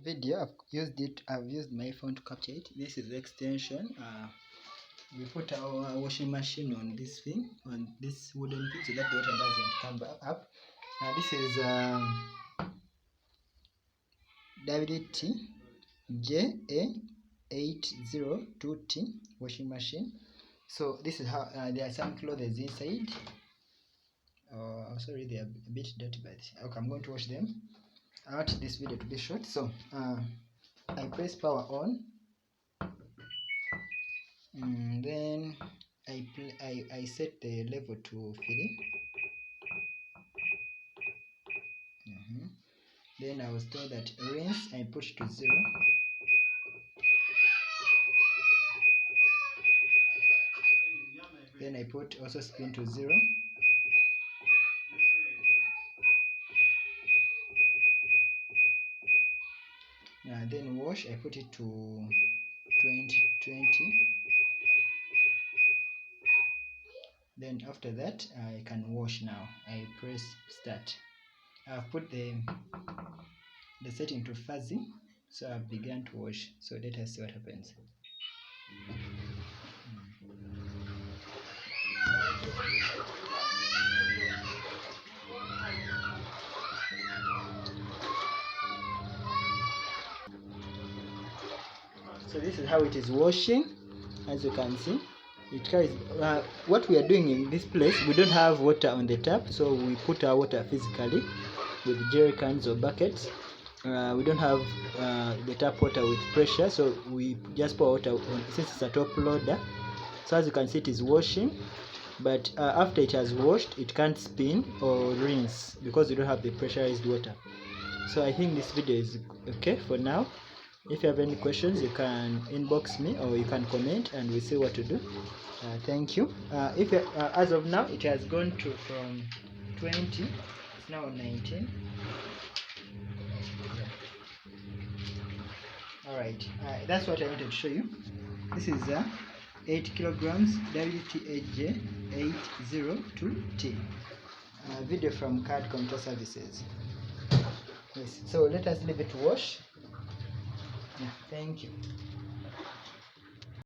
video. I've used my phone to capture it. This is the extension. We put our washing machine on this thing, on this wooden thing, so that the water doesn't come up. Now this is WTJA802T washing machine. So this is how there are some clothes inside. Sorry, they are a bit dirty, but okay, I'm going to wash them. I want this video to be short, so I press power on, and then I set the level to 3. Then I was told that rinse, I push to 0. Then I put also spin to 0. Then wash, I put it to 20. Then after that I can wash now. I press start. I've put the setting to fuzzy, so I've begun to wash. So let us see what happens. So this is how it is washing. As you can see, it carries what we are doing in this place. We don't have water on the tap, so we put our water physically with jerry cans or buckets. We don't have the tap water with pressure, so we just pour water on, since it's a top loader. So as you can see, it is washing, but after it has washed, it can't spin or rinse because we don't have the pressurized water. So I think this video is okay for now. If you have any questions, you can inbox me or you can comment and we'll see what to do. Thank you. As of now, it has gone to from 20, it's now 19. Alright, that's what I wanted to show you. This is 8 kilograms WTJA802T video from Card Control Services. Yes, so let us leave it to wash. Yeah, thank you.